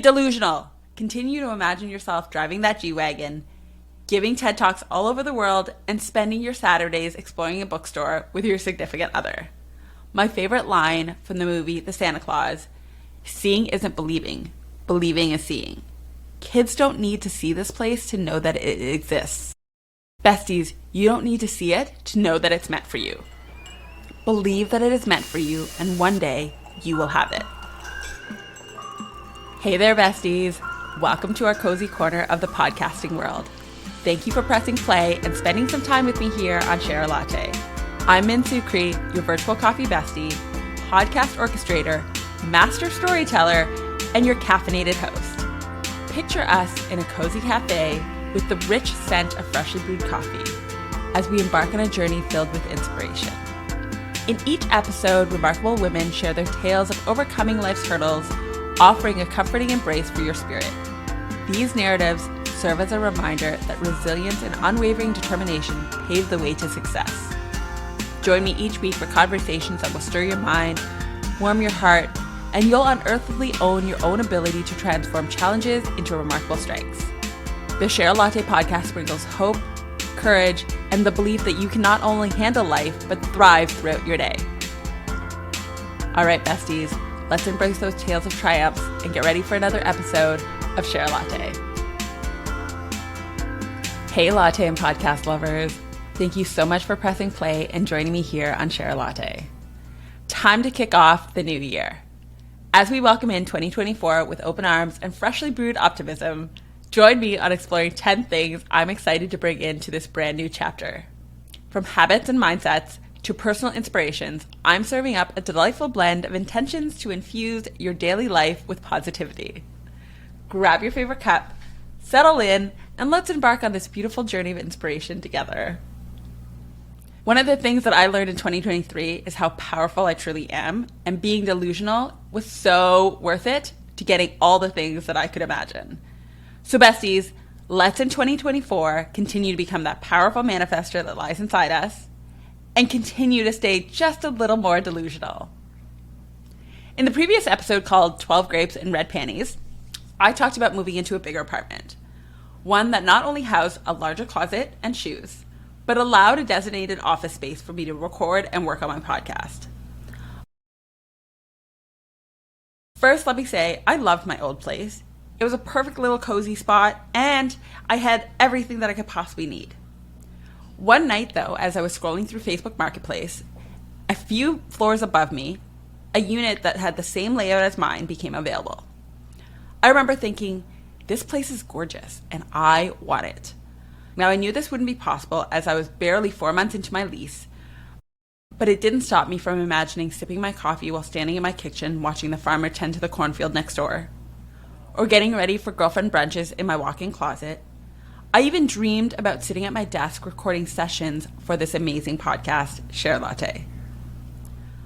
delusional. Continue to imagine yourself driving that G-Wagon, giving TED Talks all over the world, and spending your Saturdays exploring a bookstore with your significant other. My favorite line from the movie The Santa Claus: seeing isn't believing, believing is seeing. Kids don't need to see this place to know that it exists. Besties, you don't need to see it to know that it's meant for you. Believe that it is meant for you, and one day you will have it. Hey there, besties. Welcome to our cozy corner of the podcasting world. Thank you for pressing play and spending some time with me here on Share a Latte. I'm Min Sukri, your virtual coffee bestie, podcast orchestrator, master storyteller, and your caffeinated host. Picture us in a cozy cafe with the rich scent of freshly brewed coffee as we embark on a journey filled with inspiration. In each episode, remarkable women share their tales of overcoming life's hurdles, offering a comforting embrace for your spirit. These narratives serve as a reminder that resilience and unwavering determination pave the way to success. Join me each week for conversations that will stir your mind, warm your heart, and you'll unearthly own your own ability to transform challenges into remarkable strengths. The Share a Latte podcast sprinkles hope, courage, and the belief that you can not only handle life, but thrive throughout your day. All right, besties, let's embrace those tales of triumphs and get ready for another episode of Share a Latte. Hey, latte and podcast lovers. Thank you so much for pressing play and joining me here on Share a Latte. Time to kick off the new year. As we welcome in 2024 with open arms and freshly brewed optimism, join me on exploring 10 things I'm excited to bring into this brand new chapter. From habits and mindsets to personal inspirations, I'm serving up a delightful blend of intentions to infuse your daily life with positivity. Grab your favorite cup, settle in, and let's embark on this beautiful journey of inspiration together. One of the things that I learned in 2023 is how powerful I truly am, and being delusional was so worth it to getting all the things that I could imagine. So besties, let's in 2024 continue to become that powerful manifester that lies inside us and continue to stay just a little more delusional. In the previous episode called 12 Grapes and Red Panties, I talked about moving into a bigger apartment, one that not only housed a larger closet and shoes, but allowed a designated office space for me to record and work on my podcast. First, let me say, I loved my old place. It was a perfect little cozy spot, and I had everything that I could possibly need. One night, though, as I was scrolling through Facebook Marketplace, a few floors above me, a unit that had the same layout as mine became available. I remember thinking, this place is gorgeous, and I want it. Now, I knew this wouldn't be possible as I was barely 4 months into my lease, but it didn't stop me from imagining sipping my coffee while standing in my kitchen watching the farmer tend to the cornfield next door, or getting ready for girlfriend brunches in my walk-in closet. I even dreamed about sitting at my desk recording sessions for this amazing podcast, Share a Latte.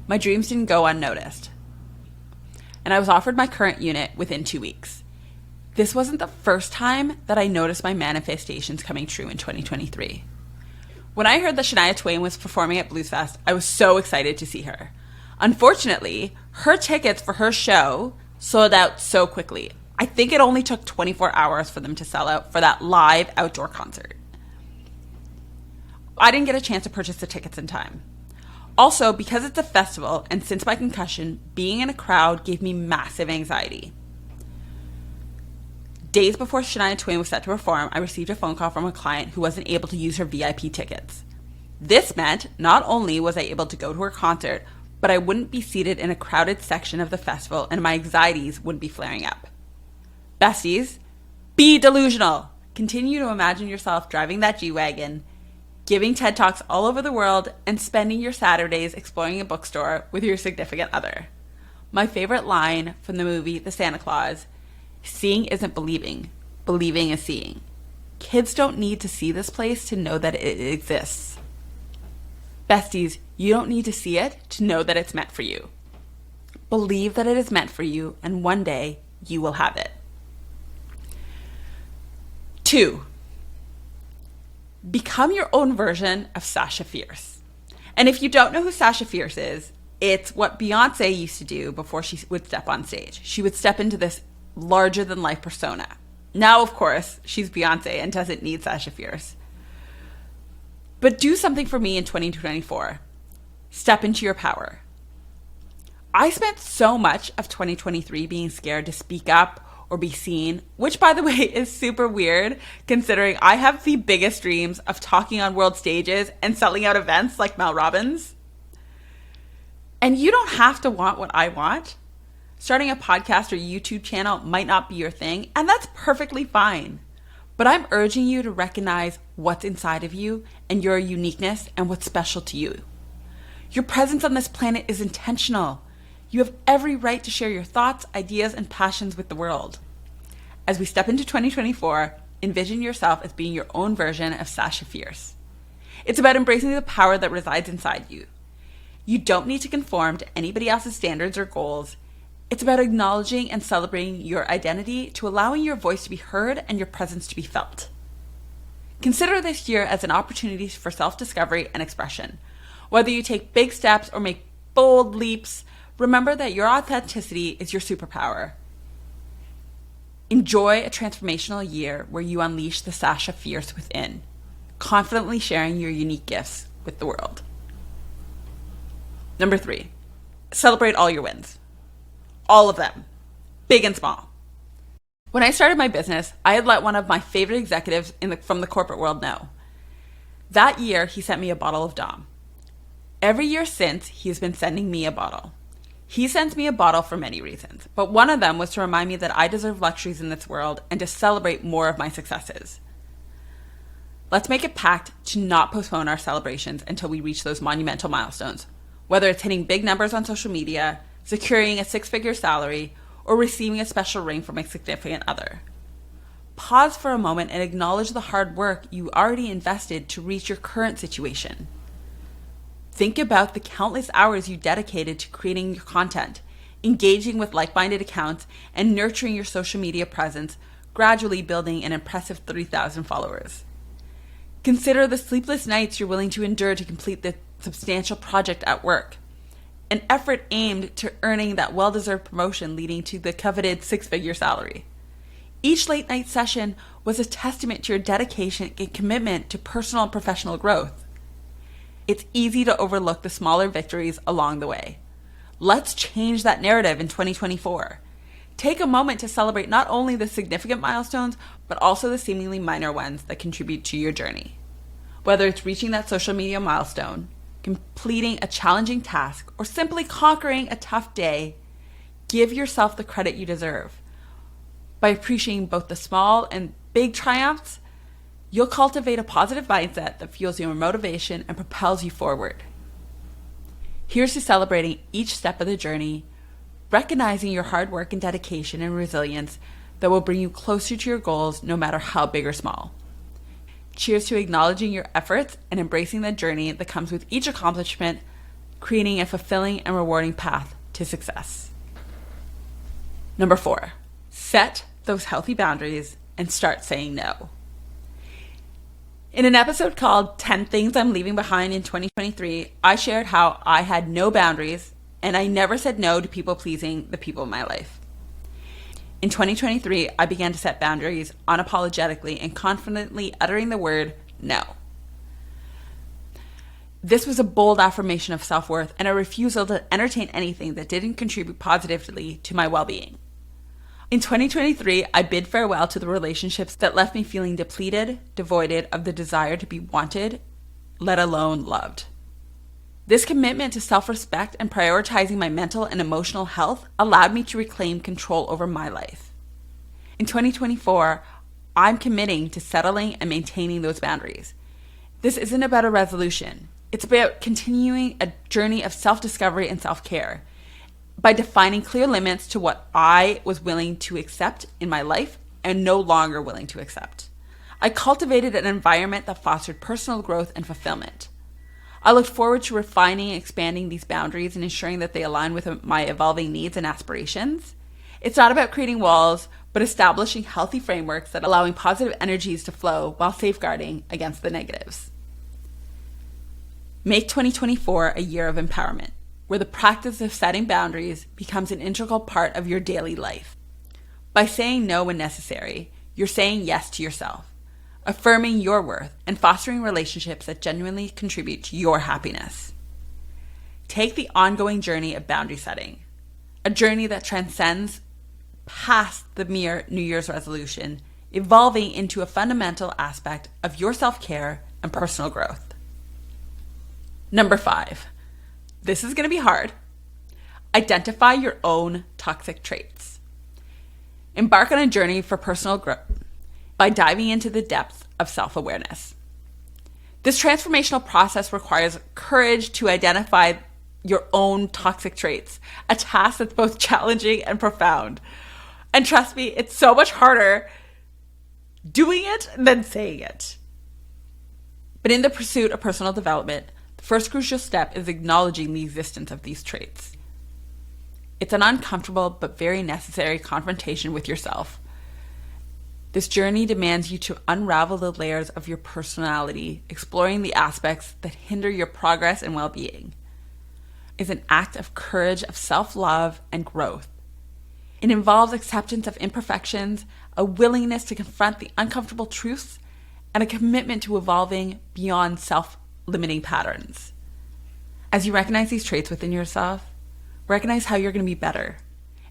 My dreams didn't go unnoticed, and I was offered my current unit within 2 weeks. This wasn't the first time that I noticed my manifestations coming true in 2023. When I heard that Shania Twain was performing at Blues Fest, I was so excited to see her. Unfortunately, her tickets for her show sold out so quickly. I think it only took 24 hours for them to sell out for that live outdoor concert. I didn't get a chance to purchase the tickets in time. Also, because it's a festival, and since my concussion, being in a crowd gave me massive anxiety. Days before Shania Twain was set to perform, I received a phone call from a client who wasn't able to use her VIP tickets. This meant not only was I able to go to her concert, but I wouldn't be seated in a crowded section of the festival and my anxieties wouldn't be flaring up. Besties, be delusional. Continue to imagine yourself driving that G-Wagon, giving TED Talks all over the world, and spending your Saturdays exploring a bookstore with your significant other. My favorite line from the movie The Santa Claus: seeing isn't believing, believing is seeing. Kids don't need to see this place to know that it exists. Besties, you don't need to see it to know that it's meant for you. Believe that it is meant for you, and one day you will have it. 2, become your own version of Sasha Fierce. And if you don't know who Sasha Fierce is, it's what Beyonce used to do before she would step on stage. She would step into this larger than life persona. Now, of course, she's Beyonce and doesn't need Sasha Fierce. But do something for me in 2024. Step into your power. I spent so much of 2023 being scared to speak up or be seen, which, by the way, is super weird considering I have the biggest dreams of talking on world stages and selling out events like Mel Robbins. And you don't have to want what I want. Starting a podcast or YouTube channel might not be your thing, and that's perfectly fine. But I'm urging you to recognize what's inside of you and your uniqueness and what's special to you. Your presence on this planet is intentional. You have every right to share your thoughts, ideas, and passions with the world. As we step into 2024, envision yourself as being your own version of Sasha Fierce. It's about embracing the power that resides inside you. You don't need to conform to anybody else's standards or goals. It's about acknowledging and celebrating your identity to allowing your voice to be heard and your presence to be felt. Consider this year as an opportunity for self-discovery and expression. Whether you take big steps or make bold leaps, remember that your authenticity is your superpower. Enjoy a transformational year where you unleash the Sasha Fierce within, confidently sharing your unique gifts with the world. Number 3, celebrate all your wins. All of them, big and small. When I started my business, I had let one of my favorite executives from the corporate world know. That year, he sent me a bottle of Dom. Every year since, he has been sending me a bottle. He sends me a bottle for many reasons, but one of them was to remind me that I deserve luxuries in this world and to celebrate more of my successes. Let's make a pact to not postpone our celebrations until we reach those monumental milestones, whether it's hitting big numbers on social media, securing a 6-figure salary, or receiving a special ring from a significant other. Pause for a moment and acknowledge the hard work you already invested to reach your current situation. Think about the countless hours you dedicated to creating your content, engaging with like-minded accounts, and nurturing your social media presence, gradually building an impressive 3,000 followers. Consider the sleepless nights you're willing to endure to complete the substantial project at work. An effort aimed to earning that well-deserved promotion leading to the coveted 6-figure salary. Each late-night session was a testament to your dedication and commitment to personal and professional growth. It's easy to overlook the smaller victories along the way. Let's change that narrative in 2024. Take a moment to celebrate not only the significant milestones, but also the seemingly minor ones that contribute to your journey. Whether it's reaching that social media milestone, completing a challenging task, or simply conquering a tough day, give yourself the credit you deserve. By appreciating both the small and big triumphs, you'll cultivate a positive mindset that fuels your motivation and propels you forward. Here's to celebrating each step of the journey, recognizing your hard work and dedication and resilience that will bring you closer to your goals no matter how big or small. Cheers to acknowledging your efforts and embracing the journey that comes with each accomplishment, creating a fulfilling and rewarding path to success. Number 4, set those healthy boundaries and start saying no. In an episode called 10 Things I'm Leaving Behind in 2023, I shared how I had no boundaries and I never said no to people pleasing the people in my life. In 2023, I began to set boundaries unapologetically and confidently uttering the word no. This was a bold affirmation of self-worth and a refusal to entertain anything that didn't contribute positively to my well-being. In 2023, I bid farewell to the relationships that left me feeling depleted, devoid of the desire to be wanted, let alone loved. This commitment to self-respect and prioritizing my mental and emotional health allowed me to reclaim control over my life. In 2024, I'm committing to settling and maintaining those boundaries. This isn't about a resolution. It's about continuing a journey of self-discovery and self-care by defining clear limits to what I was willing to accept in my life and no longer willing to accept. I cultivated an environment that fostered personal growth and fulfillment. I look forward to refining and expanding these boundaries and ensuring that they align with my evolving needs and aspirations. It's not about creating walls, but establishing healthy frameworks that allowing positive energies to flow while safeguarding against the negatives. Make 2024 a year of empowerment, where the practice of setting boundaries becomes an integral part of your daily life. By saying no when necessary, you're saying yes to yourself, affirming your worth, and fostering relationships that genuinely contribute to your happiness. Take the ongoing journey of boundary setting, a journey that transcends past the mere New Year's resolution, evolving into a fundamental aspect of your self-care and personal growth. Number 5. This is going to be hard. Identify your own toxic traits. Embark on a journey for personal growth by diving into the depths of self-awareness. This transformational process requires courage to identify your own toxic traits, a task that's both challenging and profound. And trust me, it's so much harder doing it than saying it. But in the pursuit of personal development, the first crucial step is acknowledging the existence of these traits. It's an uncomfortable but very necessary confrontation with yourself. This journey demands you to unravel the layers of your personality, exploring the aspects that hinder your progress and well-being. It's an act of courage, of self-love, and growth. It involves acceptance of imperfections, a willingness to confront the uncomfortable truths, and a commitment to evolving beyond self-limiting patterns. As you recognize these traits within yourself, recognize how you're going to be better.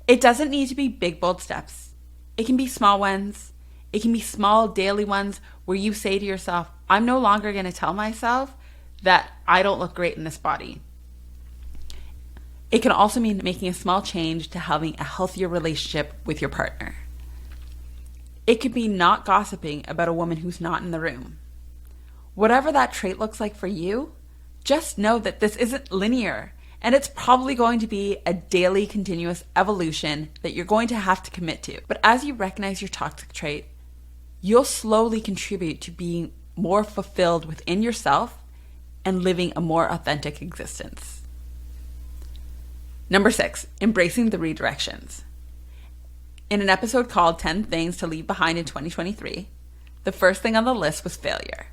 It doesn't need to be big, bold steps. It can be small ones. It can be small daily ones where you say to yourself, I'm no longer going to tell myself that I don't look great in this body. It can also mean making a small change to having a healthier relationship with your partner. It could be not gossiping about a woman who's not in the room. Whatever that trait looks like for you, just know that this isn't linear, and it's probably going to be a daily continuous evolution that you're going to have to commit to. But as you recognize your toxic trait, you'll slowly contribute to being more fulfilled within yourself and living a more authentic existence. Number 6, embracing the redirections. In an episode called 10 Things to Leave Behind in 2023, the first thing on the list was failure.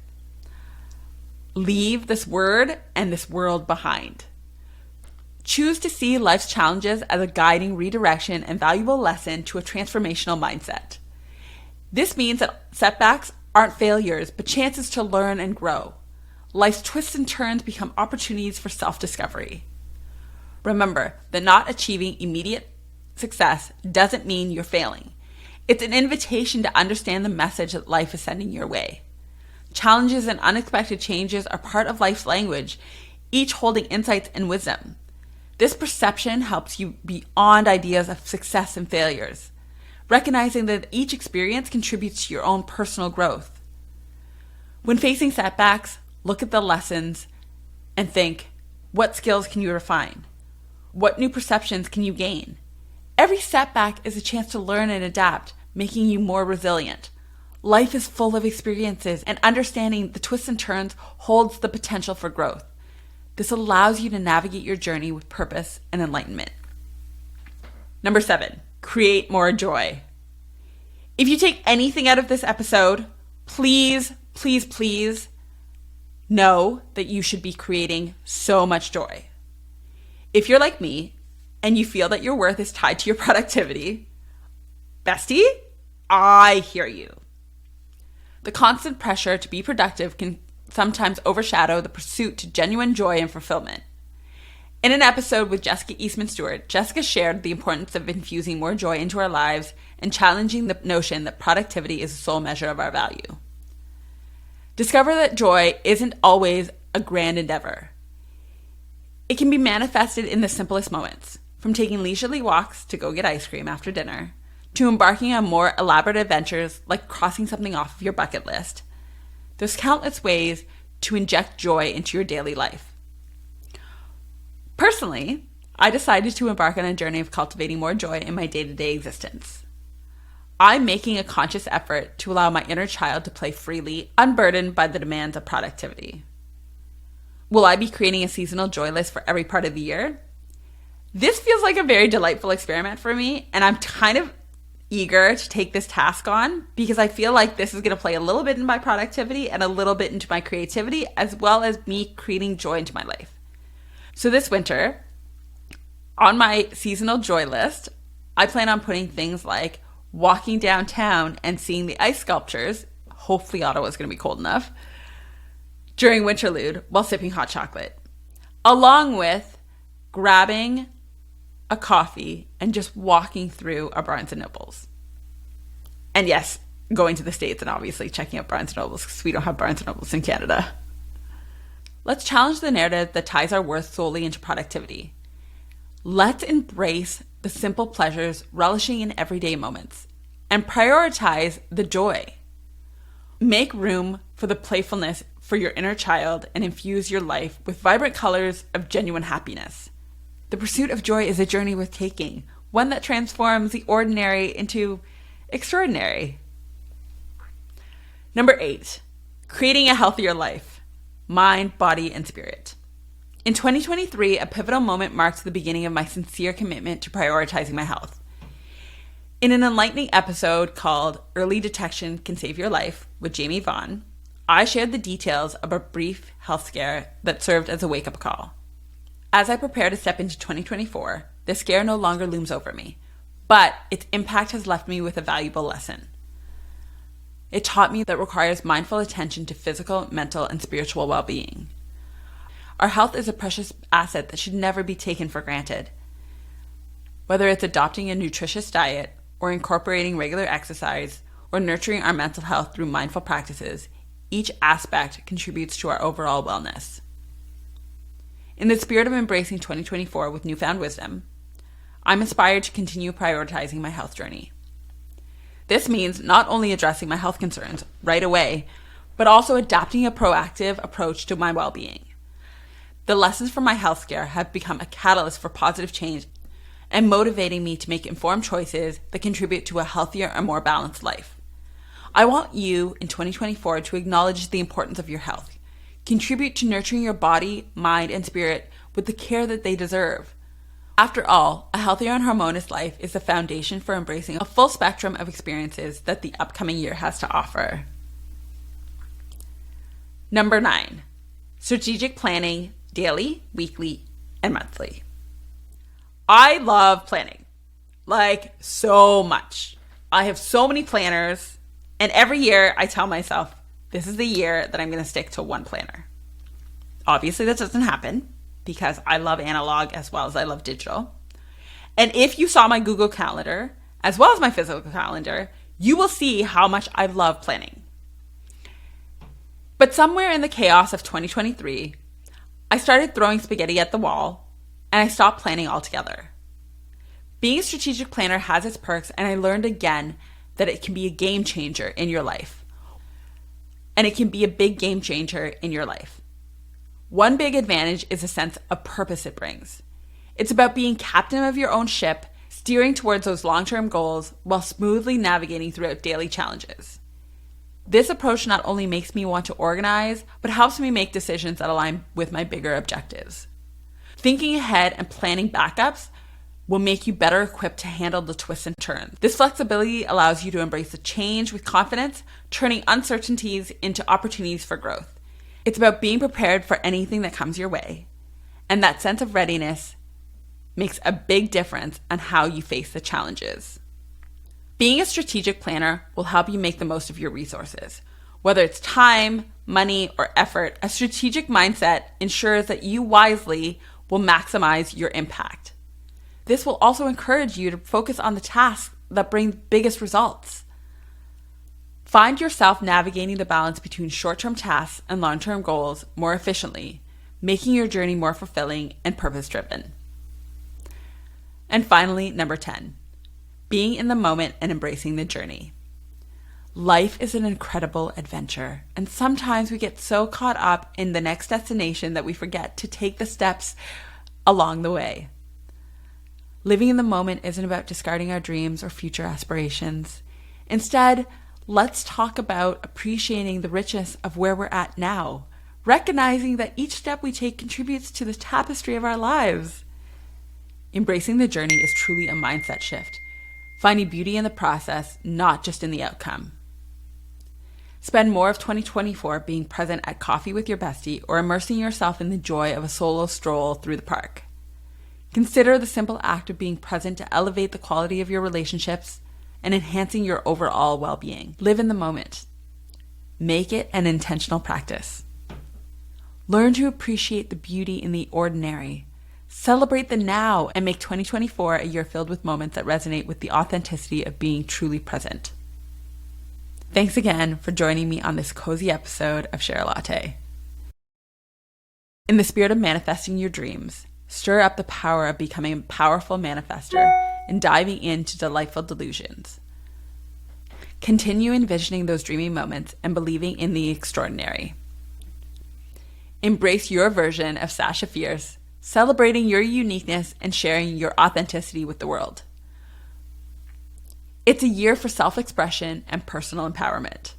Leave this word and this world behind. Choose to see life's challenges as a guiding redirection and valuable lesson to a transformational mindset. This means that setbacks aren't failures, but chances to learn and grow. Life's twists and turns become opportunities for self-discovery. Remember that not achieving immediate success doesn't mean you're failing. It's an invitation to understand the message that life is sending your way. Challenges and unexpected changes are part of life's language, each holding insights and wisdom. This perception helps you beyond ideas of success and failures, recognizing that each experience contributes to your own personal growth. When facing setbacks, look at the lessons and think, what skills can you refine? What new perceptions can you gain? Every setback is a chance to learn and adapt, making you more resilient. Life is full of experiences, and understanding the twists and turns holds the potential for growth. This allows you to navigate your journey with purpose and enlightenment. Number 7, create more joy. If you take anything out of this episode, please, please, please know that you should be creating so much joy. If you're like me and you feel that your worth is tied to your productivity, bestie, I hear you. The constant pressure to be productive can sometimes overshadow the pursuit to genuine joy and fulfillment. In an episode with Jessica Eastman Stewart, Jessica shared the importance of infusing more joy into our lives and challenging the notion that productivity is the sole measure of our value. Discover that joy isn't always a grand endeavor. It can be manifested in the simplest moments, from taking leisurely walks to go get ice cream after dinner, to embarking on more elaborate adventures like crossing something off of your bucket list. There's countless ways to inject joy into your daily life. Personally, I decided to embark on a journey of cultivating more joy in my day-to-day existence. I'm making a conscious effort to allow my inner child to play freely, unburdened by the demands of productivity. Will I be creating a seasonal joy list for every part of the year? This feels like a very delightful experiment for me, and I'm kind of eager to take this task on because I feel like this is going to play a little bit in my productivity and a little bit into my creativity, as well as me creating joy into my life. So this winter, on my seasonal joy list, I plan on putting things like walking downtown and seeing the ice sculptures, hopefully Ottawa's going to be cold enough, during Winterlude while sipping hot chocolate, along with grabbing a coffee and just walking through a Barnes & Nobles. And yes, going to the States and obviously checking out Barnes & Nobles because we don't have Barnes & Nobles in Canada. Let's challenge the narrative that ties our worth solely into productivity. Let's embrace the simple pleasures, relishing in everyday moments, and prioritize the joy. Make room for the playfulness for your inner child and infuse your life with vibrant colors of genuine happiness. The pursuit of joy is a journey worth taking, one that transforms the ordinary into extraordinary. Number 8, creating a healthier life, mind, body, and spirit. In 2023, a pivotal moment marks the beginning of my sincere commitment to prioritizing my health. In an enlightening episode called Early Detection Can Save Your Life with Jamie Vaughn, I shared the details of a brief health scare that served as a wake-up call. As I prepare to step into 2024, the scare no longer looms over me, but its impact has left me with a valuable lesson. It taught me that it requires mindful attention to physical, mental, and spiritual well-being. Our health is a precious asset that should never be taken for granted. Whether it's adopting a nutritious diet, or incorporating regular exercise, or nurturing our mental health through mindful practices, each aspect contributes to our overall wellness. In the spirit of embracing 2024 with newfound wisdom, I'm inspired to continue prioritizing my health journey. This means not only addressing my health concerns right away, but also adapting a proactive approach to my well-being. The lessons from my health scare have become a catalyst for positive change and motivating me to make informed choices that contribute to a healthier and more balanced life. I want you in 2024 to acknowledge the importance of your health. Contribute to nurturing your body, mind, and spirit with the care that they deserve. After all, a healthier and harmonious life is the foundation for embracing a full spectrum of experiences that the upcoming year has to offer. Number 9, strategic planning, daily, weekly, and monthly. I love planning, like so much. I have so many planners, and every year I tell myself, this is the year that I'm going to stick to one planner. Obviously, that doesn't happen because I love analog as well as I love digital. And if you saw my Google Calendar, as well as my physical calendar, you will see how much I love planning. But somewhere in the chaos of 2023, I started throwing spaghetti at the wall and I stopped planning altogether. Being a strategic planner has its perks, and I learned again that it can be a game changer in your life. And it can be a big game changer in your life. One big advantage is a sense of purpose it brings. It's about being captain of your own ship, steering towards those long-term goals while smoothly navigating throughout daily challenges. This approach not only makes me want to organize, but helps me make decisions that align with my bigger objectives. Thinking ahead and planning backups will make you better equipped to handle the twists and turns. This flexibility allows you to embrace the change with confidence, turning uncertainties into opportunities for growth. It's about being prepared for anything that comes your way. And that sense of readiness makes a big difference on how you face the challenges. Being a strategic planner will help you make the most of your resources. Whether it's time, money, or effort, a strategic mindset ensures that you wisely will maximize your impact. This will also encourage you to focus on the tasks that bring biggest results. Find yourself navigating the balance between short-term tasks and long-term goals more efficiently, making your journey more fulfilling and purpose-driven. And finally, number 10, being in the moment and embracing the journey. Life is an incredible adventure, and sometimes we get so caught up in the next destination that we forget to take the steps along the way. Living in the moment isn't about discarding our dreams or future aspirations. Instead, let's talk about appreciating the richness of where we're at now, recognizing that each step we take contributes to the tapestry of our lives. Embracing the journey is truly a mindset shift, finding beauty in the process, not just in the outcome. Spend more of 2024 being present at coffee with your bestie or immersing yourself in the joy of a solo stroll through the park. Consider the simple act of being present to elevate the quality of your relationships and enhancing your overall well-being. Live in the moment. Make it an intentional practice. Learn to appreciate the beauty in the ordinary. Celebrate the now and make 2024 a year filled with moments that resonate with the authenticity of being truly present. Thanks again for joining me on this cozy episode of Share a Latte. In the spirit of manifesting your dreams, stir up the power of becoming a powerful manifester and diving into delightful delusions. Continue envisioning those dreamy moments and believing in the extraordinary. Embrace your version of Sasha Fierce, celebrating your uniqueness and sharing your authenticity with the world. It's a year for self-expression and personal empowerment.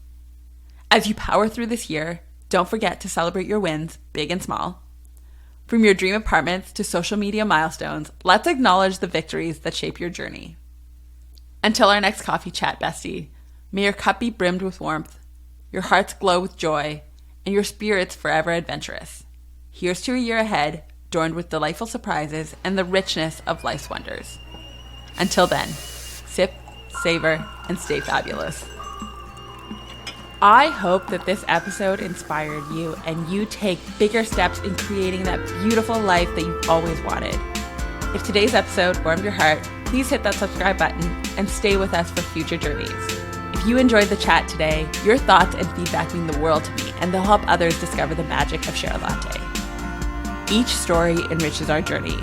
As you power through this year, don't forget to celebrate your wins, big and small. From your dream apartments to social media milestones, let's acknowledge the victories that shape your journey. Until our next coffee chat, bestie, may your cup be brimmed with warmth, your hearts glow with joy, and your spirits forever adventurous. Here's to a year ahead, adorned with delightful surprises and the richness of life's wonders. Until then, sip, savor, and stay fabulous. I hope that this episode inspired you and you take bigger steps in creating that beautiful life that you've always wanted. If today's episode warmed your heart, please hit that subscribe button and stay with us for future journeys. If you enjoyed the chat today, your thoughts and feedback mean the world to me, and they'll help others discover the magic of Share a Latte. Each story enriches our journey.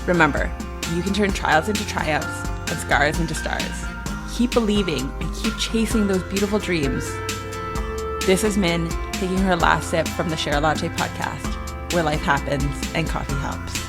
Remember, you can turn trials into triumphs and scars into stars. Keep believing and keep chasing those beautiful dreams. This is Min taking her last sip from the Share a Latte podcast, where life happens and coffee helps.